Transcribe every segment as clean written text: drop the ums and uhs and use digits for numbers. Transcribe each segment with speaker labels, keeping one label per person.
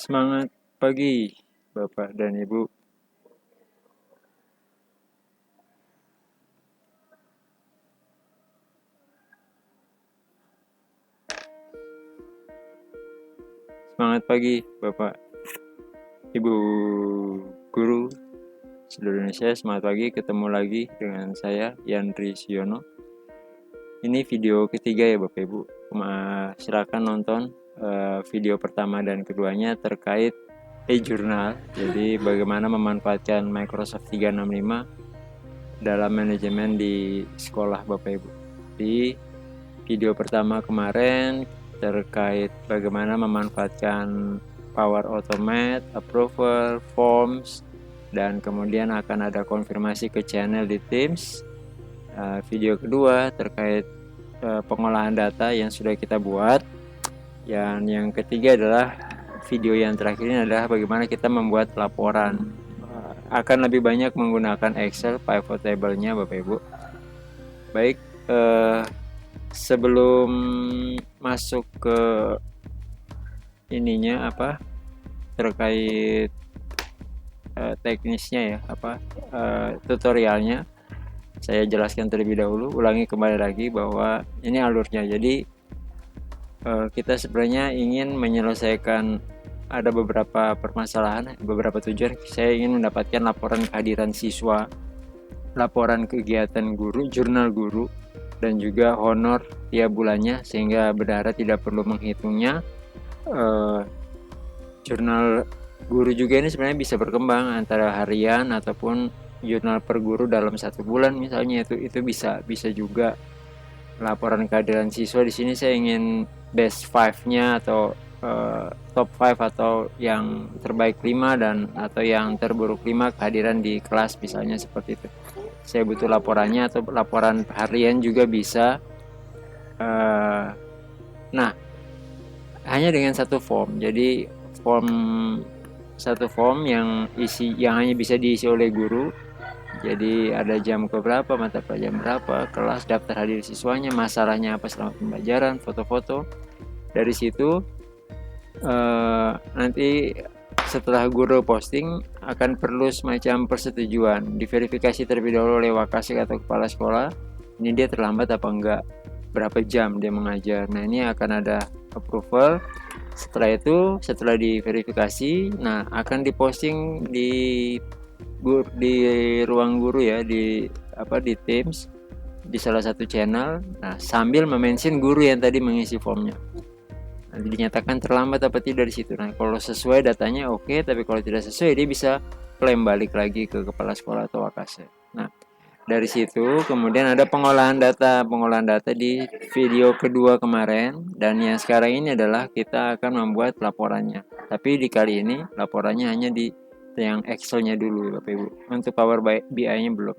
Speaker 1: Semangat pagi, Bapak dan Ibu. Semangat pagi, Bapak, Ibu Guru seluruh Indonesia. Semangat pagi, ketemu lagi dengan saya, Yandri Siono. Ini video ketiga ya Bapak Ibu. Silakan nonton video pertama dan keduanya terkait e-journal. Jadi bagaimana memanfaatkan Microsoft 365 dalam manajemen di sekolah Bapak Ibu. Di video pertama kemarin terkait bagaimana memanfaatkan Power Automate, Approval, Forms, dan kemudian akan ada konfirmasi ke channel di Teams. Video kedua terkait pengolahan data yang sudah kita buat. Yang ketiga adalah video yang terakhir ini adalah bagaimana kita membuat laporan. Akan lebih banyak menggunakan Excel pivot table-nya Bapak Ibu. Baik, sebelum masuk ke ininya terkait teknisnya ya tutorialnya, saya jelaskan terlebih dahulu, ulangi kembali lagi bahwa ini alurnya. Jadi kita sebenarnya ingin menyelesaikan ada beberapa permasalahan, beberapa tujuan. Saya ingin mendapatkan laporan kehadiran siswa, laporan kegiatan guru, jurnal guru, dan juga honor tiap bulannya, sehingga bendahara tidak perlu menghitungnya. Jurnal guru juga ini sebenarnya bisa berkembang antara harian ataupun jurnal per guru dalam 1 bulan misalnya, itu bisa juga. Laporan kehadiran siswa di sini saya ingin best 5-nya atau top 5 atau yang terbaik 5 dan atau yang terburuk 5 kehadiran di kelas misalnya, seperti itu. Saya butuh laporannya atau laporan harian juga bisa. Nah, hanya dengan satu form. Jadi satu form yang hanya bisa diisi oleh guru. Jadi ada jam keberapa, mata pelajaran berapa, kelas, daftar hadir siswanya, masalahnya apa selama pembelajaran, foto-foto. Dari situ nanti setelah guru posting akan perlu semacam persetujuan, diverifikasi terlebih dahulu oleh Wakasek atau kepala sekolah. Ini dia terlambat apa enggak, berapa jam dia mengajar. Nah, ini akan ada approval. Setelah itu, setelah diverifikasi, nah akan diposting di ruang guru ya, di Teams, di salah satu channel. Nah, sambil memention guru yang tadi mengisi formnya. Nanti dinyatakan terlambat apa tidak di situ. Nah, kalau sesuai datanya oke, tapi kalau tidak sesuai dia bisa klaim balik lagi ke kepala sekolah atau Wakasek. Nah, dari situ kemudian ada pengolahan data di video kedua kemarin, dan yang sekarang ini adalah kita akan membuat laporannya. Tapi di kali ini laporannya hanya di yang Excel-nya dulu Bapak Ibu. Untuk Power BI-nya belum.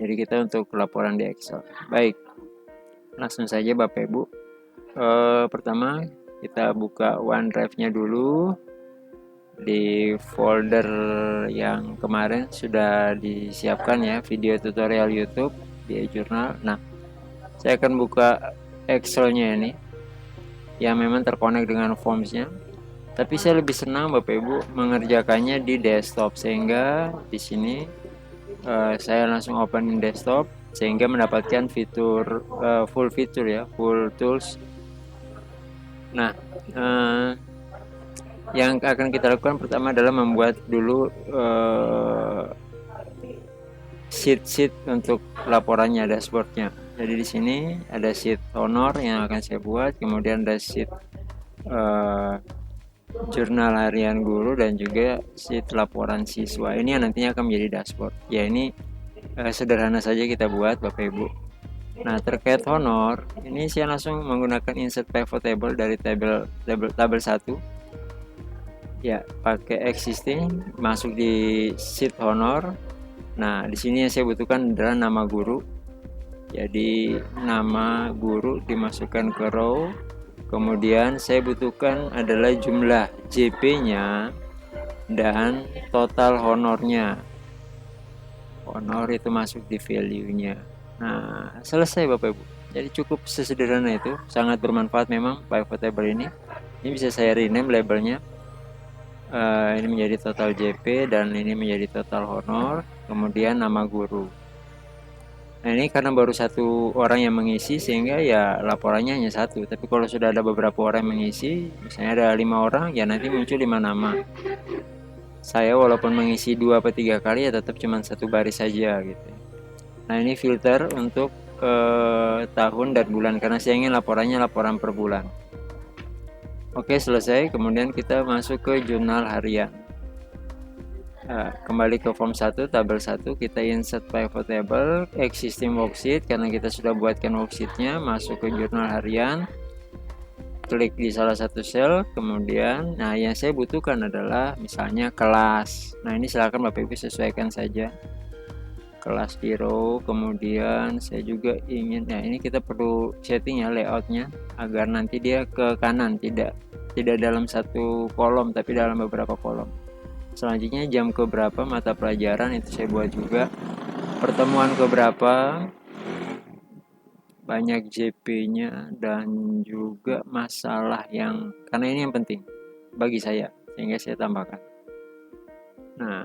Speaker 1: Jadi kita untuk laporan di Excel. Baik, langsung saja Bapak Ibu. Pertama kita buka OneDrive-nya dulu. Di folder yang kemarin sudah disiapkan ya, video tutorial YouTube di e-journal. Nah, saya akan buka Excel-nya ini yang memang terkonek dengan Forms-nya. Tapi saya lebih senang Bapak Ibu mengerjakannya di desktop, sehingga di sini saya langsung open desktop sehingga mendapatkan fitur full fitur ya, full tools. Nah, yang akan kita lakukan pertama adalah membuat dulu sheet untuk laporannya, dashboardnya. Jadi di sini ada sheet honor yang akan saya buat, kemudian ada sheet jurnal harian guru, dan juga sheet laporan siswa. Ini yang nantinya akan menjadi dashboard. Ya, ini sederhana saja kita buat Bapak Ibu. Nah, terkait honor, ini saya langsung menggunakan insert pivot table dari tabel 1. Ya, pakai existing, masuk di sheet honor. Nah, di sini yang saya butuhkan adalah nama guru. Jadi nama guru dimasukkan ke row. Kemudian saya butuhkan adalah jumlah JP-nya dan total honornya. Honor itu masuk di value-nya. Nah, selesai Bapak Ibu. Jadi cukup sesederhana itu, sangat bermanfaat memang pivot table ini. Ini bisa saya rename labelnya. Ini menjadi total JP dan ini menjadi total honor, kemudian nama guru. Nah ini karena baru satu orang yang mengisi sehingga ya laporannya hanya satu. Tapi kalau sudah ada beberapa orang yang mengisi, misalnya ada 5 orang, ya nanti muncul 5 nama. Saya walaupun mengisi 2 atau 3 kali ya tetap cuma satu baris saja gitu. Nah ini filter untuk tahun dan bulan karena saya ingin laporannya laporan per bulan. Oke, selesai. Kemudian kita masuk ke jurnal harian. Nah, kembali ke form 1, tabel 1, kita insert pivot table, existing worksheet karena kita sudah buatkan worksheetnya, masuk ke jurnal harian, klik di salah satu sel, kemudian nah yang saya butuhkan adalah misalnya kelas. Nah ini silakan Bapak Ibu sesuaikan saja. Kelas di row, kemudian saya juga ingin, ya ini kita perlu setting ya layoutnya agar nanti dia ke kanan, tidak dalam satu kolom tapi dalam beberapa kolom. Selanjutnya jam keberapa mata pelajaran itu saya buat juga, pertemuan keberapa, banyak JP-nya, dan juga masalah yang karena ini yang penting bagi saya sehingga saya tambahkan. Nah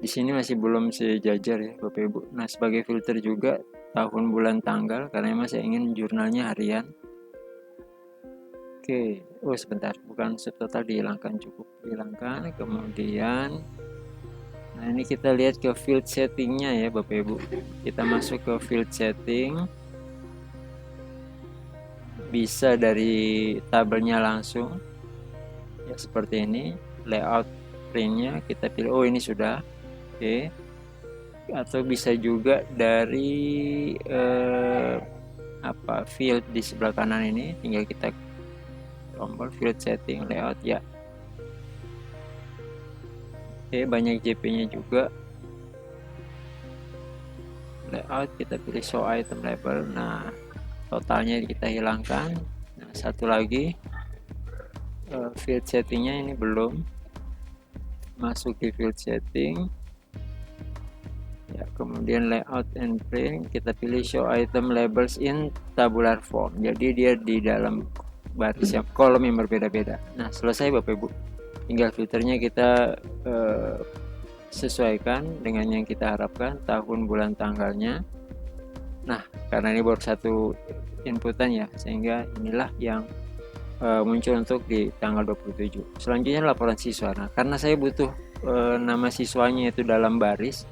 Speaker 1: di sini masih belum sejajar ya Bapak Ibu. Nah sebagai filter juga tahun, bulan, tanggal karena memang saya ingin jurnalnya harian. Oke, sebentar, bukan subtotal dihilangkan, cukup dihilangkan. Kemudian nah ini kita lihat ke field settingnya ya Bapak Ibu. Kita masuk ke field setting, bisa dari tabelnya langsung ya seperti ini. Layout printnya kita pilih, ini sudah. Oke, atau bisa juga dari field di sebelah kanan ini, tinggal kita tombol field setting layout ya. Oke, banyak JP-nya juga. Layout kita pilih show item label. Nah totalnya kita hilangkan. Nah satu lagi field settingnya ini belum masuk di field setting ya, kemudian layout and print kita pilih show item labels in tabular form, jadi dia di dalam baris yang kolom yang berbeda-beda. Nah selesai Bapak Ibu, tinggal filternya kita sesuaikan dengan yang kita harapkan, tahun, bulan, tanggalnya. Nah karena ini baru satu inputan ya, sehingga inilah yang muncul untuk di tanggal 27. Selanjutnya laporan siswa. Nah karena saya butuh nama siswanya itu dalam baris,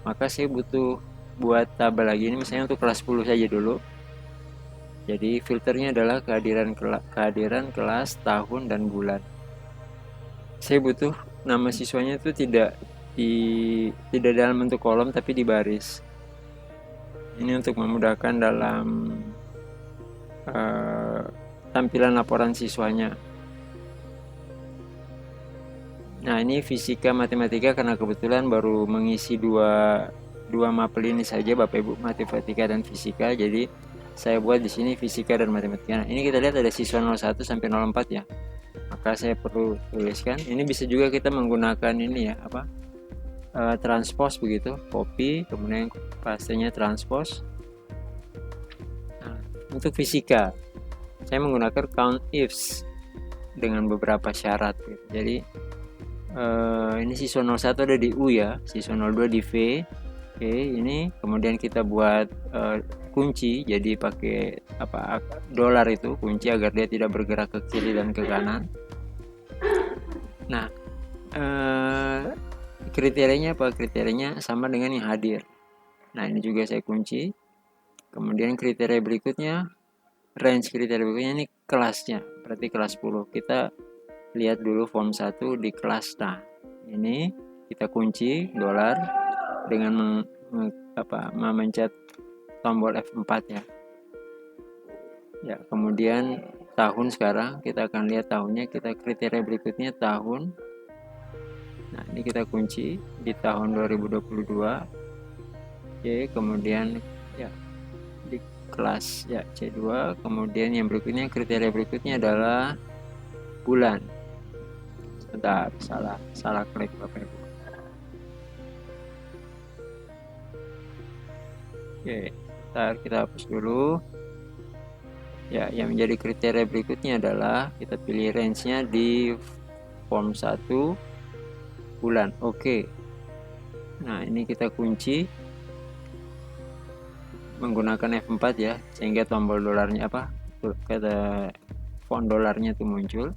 Speaker 1: maka saya butuh buat tabel lagi. Ini misalnya untuk kelas 10 saja dulu. Jadi filternya adalah kehadiran kelas, tahun, dan bulan. Saya butuh nama siswanya itu tidak dalam bentuk kolom tapi di baris. Ini untuk memudahkan dalam tampilan laporan siswanya. Nah ini fisika matematika karena kebetulan baru mengisi dua mapel ini saja Bapak Ibu, matematika dan fisika. Jadi saya buat di sini fisika dan matematika. Nah ini kita lihat ada siswa 01 sampai 04 ya. Maka saya perlu tuliskan. Ini bisa juga kita menggunakan ini ya, transpose begitu, copy, kemudian pastenya transpose. Nah, untuk fisika saya menggunakan count ifs dengan beberapa syarat gitu. Jadi ini siswa 01 ada di U ya, siswa 02 di V. Oke, ini kemudian kita buat kunci, jadi pakai dolar itu kunci agar dia tidak bergerak ke kiri dan ke kanan. Nah kriterianya kriterianya sama dengan yang hadir. Nah ini juga saya kunci. Kemudian kriteria berikutnya, range kriteria berikutnya ini kelasnya, berarti kelas 10. Kita lihat dulu form 1 di kelas. Nah ini kita kunci dolar dengan memencet tombol F4 ya. Ya kemudian tahun, sekarang kita akan lihat tahunnya. Kita kriteria berikutnya tahun. Nah ini kita kunci di tahun 2022. Oke, kemudian ya di kelas ya C2. Kemudian yang berikutnya, kriteria berikutnya adalah bulan. Sebentar, salah klik Bapak Ibu. Oke, ntar kita hapus dulu. Ya, yang menjadi kriteria berikutnya adalah kita pilih range-nya di form 1 bulan. Oke. Nah, ini kita kunci menggunakan F4 ya, sehingga tombol dolarnya kata font dolarnya itu muncul.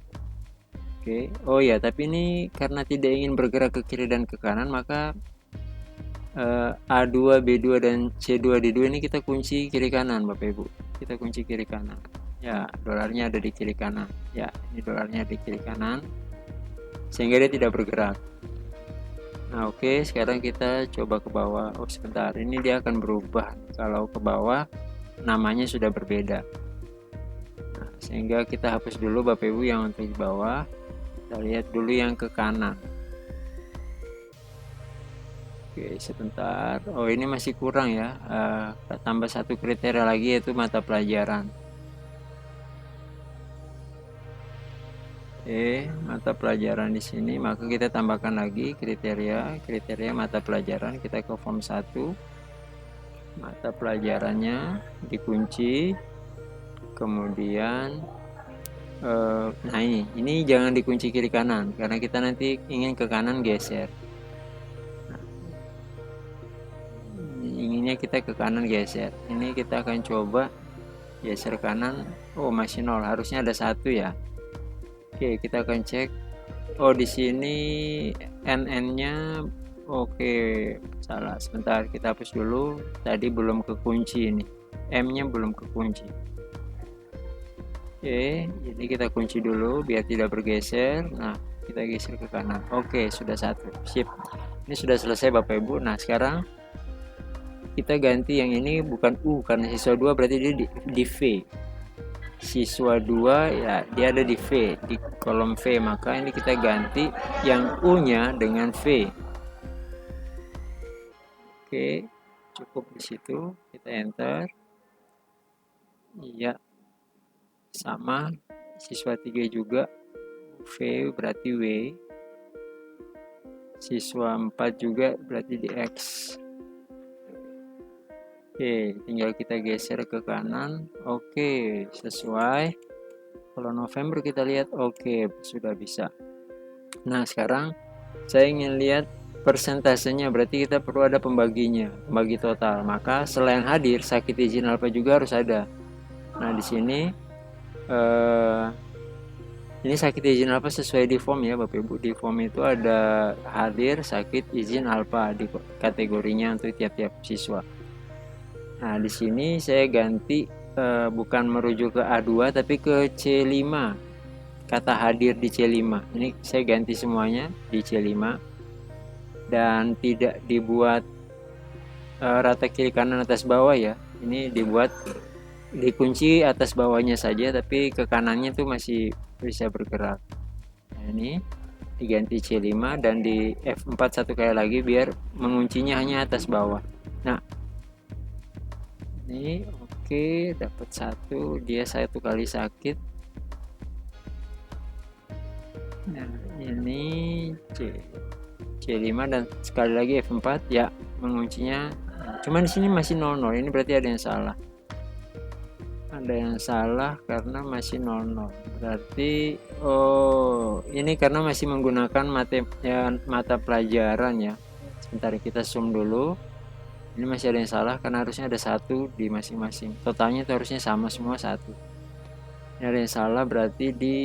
Speaker 1: Oke. Oh ya, tapi ini karena tidak ingin bergerak ke kiri dan ke kanan, maka A2, B2 dan C2, D2 ini kita kunci kiri kanan Bapak Ibu. Kita kunci kiri kanan. Ya, dolarnya ada di kiri kanan. Ya, ini dolarnya di kiri kanan, sehingga dia tidak bergerak. Nah, oke, sekarang kita coba ke bawah. Oh, sebentar, ini dia akan berubah. Kalau ke bawah, namanya sudah berbeda. Nah, sehingga kita hapus dulu Bapak Ibu yang untuk di bawah. Kita lihat dulu yang ke kanan. Oke, sebentar. Oh, ini masih kurang ya. Tambah satu kriteria lagi, yaitu mata pelajaran. Oke, mata pelajaran di sini, maka kita tambahkan lagi kriteria mata pelajaran. Kita ke form 1. Mata pelajarannya dikunci. Kemudian nah ini jangan dikunci kiri kanan, karena kita nanti ingin ke kanan geser. Inginnya kita ke kanan geser. Ini kita akan coba geser kanan. Oh, masih 0, harusnya ada 1 ya. Oke, kita akan cek. Oh, di sini NN-nya oke, salah. Sebentar, kita hapus dulu. Tadi belum kekunci ini. M-nya belum kekunci. Oke, jadi kita kunci dulu biar tidak bergeser. Nah, kita geser ke kanan. Oke, sudah 1. Sip. Ini sudah selesai Bapak Ibu. Nah, sekarang kita ganti yang ini bukan U, karena siswa 2 berarti dia di V. Siswa 2 ya, dia ada di V, di kolom V, maka ini kita ganti yang U-nya dengan V. Oke, cukup di situ, kita enter. Iya, sama. Siswa 3 juga V berarti W. Siswa 4 juga berarti di X. Oke, tinggal kita geser ke kanan. Oke, sesuai. Kalau November kita lihat, oke, sudah bisa. Nah, sekarang saya ingin lihat persentasenya, berarti kita perlu ada pembaginya, pembagi total. Maka selain hadir, sakit izin alfa juga harus ada. Nah, di sini ini sakit izin alfa sesuai di form ya Bapak Ibu. Di form itu ada hadir, sakit, izin alfa di kategorinya untuk tiap-tiap siswa. Nah, di sini saya ganti bukan merujuk ke A2 tapi ke C5. Kata hadir di C5. Ini saya ganti semuanya di C5 dan tidak dibuat rata kiri kanan atas bawah ya. Ini dibuat dikunci atas bawahnya saja, tapi ke kanannya tuh masih bisa bergerak. Nah, ini diganti C5 dan di F4 satu kali lagi biar menguncinya hanya atas bawah. Nah, ini oke, dapat 1, dia 1 kali sakit. Nah, ini C5 dan sekali lagi F4 ya, menguncinya. Cuman di sini masih 00. Ini berarti ada yang salah. Ada yang salah karena masih 00. Berarti ini karena masih menggunakan mata pelajaran ya. Sebentar, kita zoom dulu. Ini masih ada yang salah karena harusnya ada 1 di masing-masing. Totalnya itu harusnya sama semua 1. Ini ada yang salah, berarti di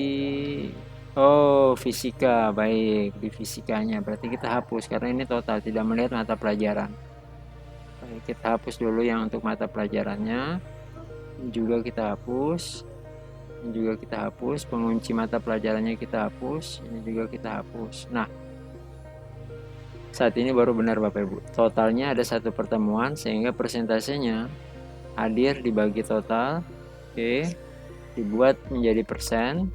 Speaker 1: fisika. Baik, di fisikanya. Berarti kita hapus karena ini total, tidak melihat mata pelajaran. Baik, kita hapus dulu yang untuk mata pelajarannya. Ini juga kita hapus. Ini juga kita hapus. Pengunci mata pelajarannya kita hapus. Ini juga kita hapus. Nah, saat ini baru benar Bapak Ibu. Totalnya ada 1 pertemuan, sehingga persentasenya hadir dibagi total. Oke, dibuat menjadi persen.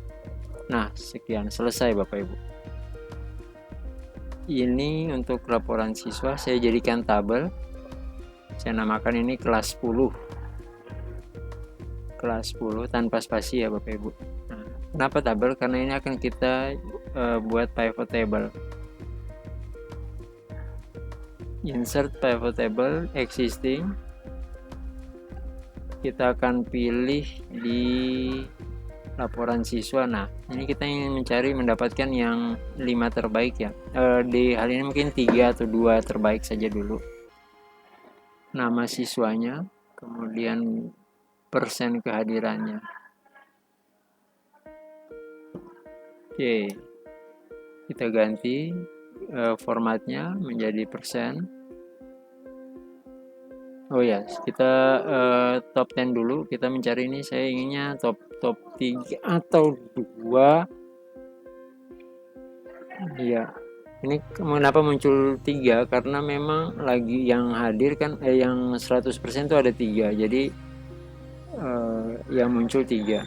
Speaker 1: Nah, sekian, selesai Bapak Ibu. Ini untuk laporan siswa saya jadikan tabel. Saya namakan ini kelas 10. Kelas 10 tanpa spasi ya Bapak Ibu. Nah, kenapa tabel? Karena ini akan kita buat pivot table. Insert pivot table existing. Kita akan pilih di laporan siswa. Nah, ini kita ingin mencari mendapatkan yang 5 terbaik ya. Di hal ini mungkin 3 atau 2 terbaik saja dulu. Nama siswanya, kemudian persen kehadirannya. Oke, kita ganti formatnya menjadi persen. Oh ya, kita top 10 dulu. Kita mencari ini, saya inginnya top 3 atau 2. Iya. Ini kenapa muncul 3? Karena memang lagi yang hadir kan yang 100% itu ada 3. Jadi yang muncul 3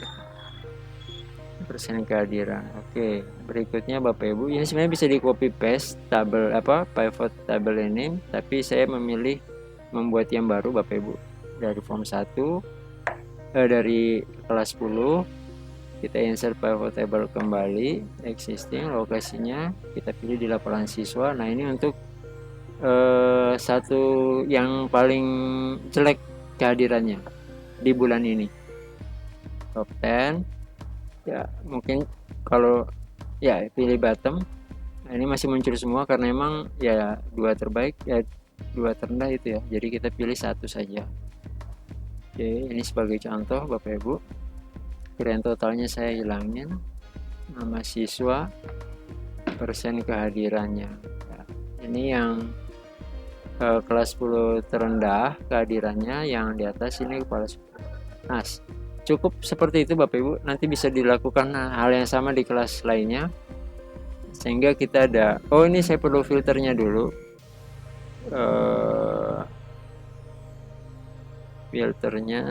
Speaker 1: persen kehadiran. Oke, berikutnya Bapak Ibu, ini sebenarnya bisa di copy paste tabel pivot table ini, tapi saya memilih membuat yang baru Bapak Ibu. Dari form 1 dari kelas 10 kita insert pivot table kembali, existing, lokasinya kita pilih di laporan siswa. Nah, ini untuk satu yang paling jelek kehadirannya di bulan ini, top 10 ya. Mungkin kalau ya pilih bottom. Nah, ini masih muncul semua karena emang ya 2 terbaik ya 2 terendah itu ya, jadi kita pilih 1 saja. Oke, ini sebagai contoh Bapak Ibu. Grand totalnya saya hilangin, nama siswa, persen kehadirannya. Nah, ini yang kelas 10 terendah kehadirannya, yang di atas ini kepala sekolah. Nah, cukup seperti itu Bapak Ibu. Nanti bisa dilakukan hal yang sama di kelas lainnya, sehingga kita ada, oh ini saya perlu filternya dulu. Filternya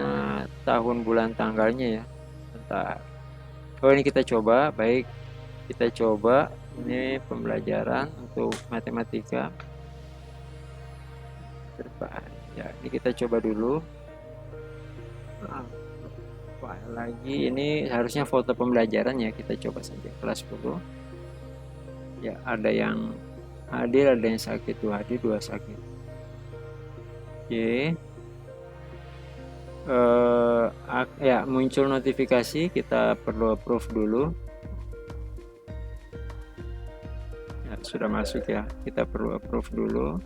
Speaker 1: tahun bulan tanggalnya ya. Bentar. Oh ini kita coba, baik, kita coba. Ini pembelajaran untuk matematika depan ya. Ini kita coba dulu. Lagi ini harusnya foto pembelajaran ya, kita coba saja kelas 10 ya. Ada yang hadir, ada yang sakit, 2 hadir 2 sakit. Oke. Ya muncul notifikasi, kita perlu approve dulu ya. Sudah masuk ya, kita perlu approve dulu.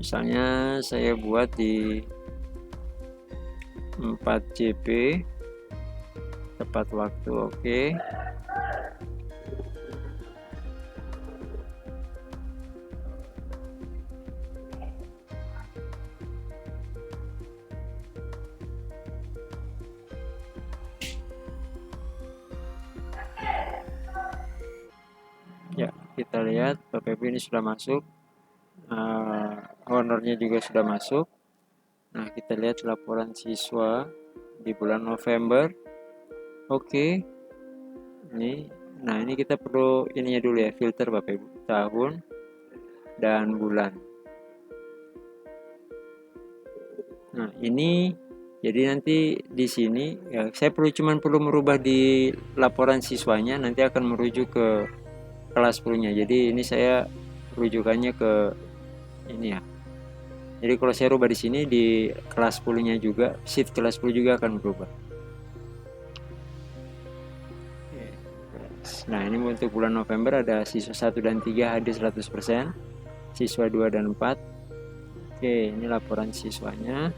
Speaker 1: Misalnya saya buat di 4 JP tepat waktu. Oke. Ya, kita lihat Bapak Ibu ini sudah masuk. Honornya juga sudah masuk. Nah, kita lihat laporan siswa di bulan November. Oke. Nah ini kita perlu ininya dulu ya, filter Bapak Ibu, tahun dan bulan. Nah, ini jadi nanti di sini ya, saya cuman perlu merubah di laporan siswanya, nanti akan merujuk ke kelas 10-nya. Jadi ini saya rujukannya ke ini ya. Jadi kalau saya rubah di sini di kelas 10-nya juga, sheet kelas 10 juga akan berubah. Nah, ini untuk bulan November ada siswa 1 dan 3 hadir 100%, siswa 2 dan 4. Oke, ini laporan siswanya.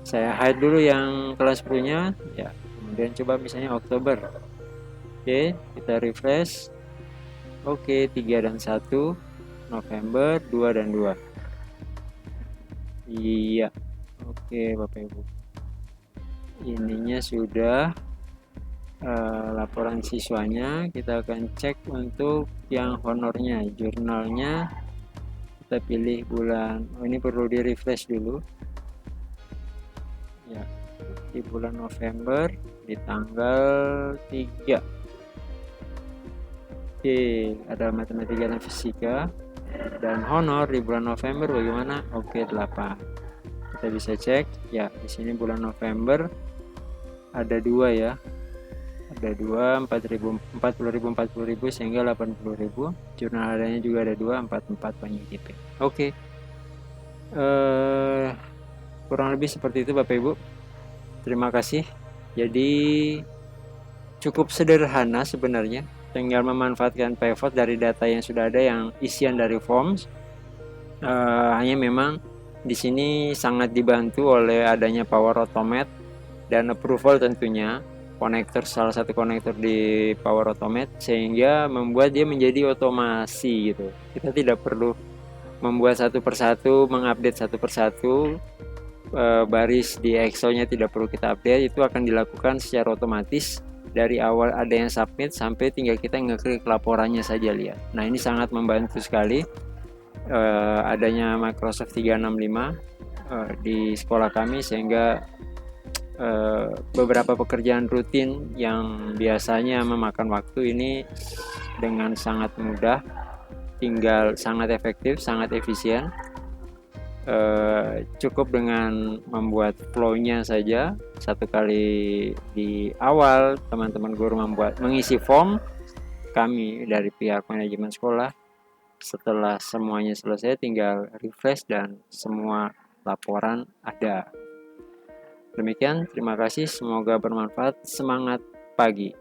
Speaker 1: Saya hide dulu yang kelas 10-nya ya. Kemudian coba misalnya Oktober. Oke, kita refresh. Oke, 3 dan 1, November 2 dan 2. Iya. Oke, Bapak Ibu. Ininya sudah laporan siswanya. Kita akan cek untuk yang honornya, jurnalnya. Kita pilih bulan, ini perlu di refresh dulu ya, di bulan November di tanggal 3. Oke, ada matematika dan fisika. Dan honor di bulan November bagaimana? Oke, 8. Kita bisa cek ya, di sini bulan November ada 2 ya. Ada 2, 40.000 sehingga 80.000. Jurnal hariannya juga ada 2, 44 banyak JP. Oke. Eh, kurang lebih seperti itu Bapak Ibu. Terima kasih. Jadi cukup sederhana sebenarnya, tinggal memanfaatkan pivot dari data yang sudah ada yang isian dari forms. Hanya memang di sini sangat dibantu oleh adanya Power Automate dan approval tentunya, konektor salah satu konektor di Power Automate, sehingga membuat dia menjadi otomasi gitu. Kita tidak perlu membuat satu persatu, mengupdate satu persatu, baris di Excel-nya tidak perlu kita update, itu akan dilakukan secara otomatis dari awal ada yang submit sampai tinggal kita ngeklik laporannya saja lihat. Nah ini sangat membantu sekali adanya Microsoft 365 di sekolah kami, sehingga beberapa pekerjaan rutin yang biasanya memakan waktu ini dengan sangat mudah, tinggal sangat efektif, sangat efisien. Cukup dengan membuat flow-nya saja. Satu kali di awal teman-teman guru mengisi form, kami dari pihak manajemen sekolah setelah semuanya selesai tinggal refresh dan semua laporan ada. Demikian, terima kasih, semoga bermanfaat. Semangat pagi.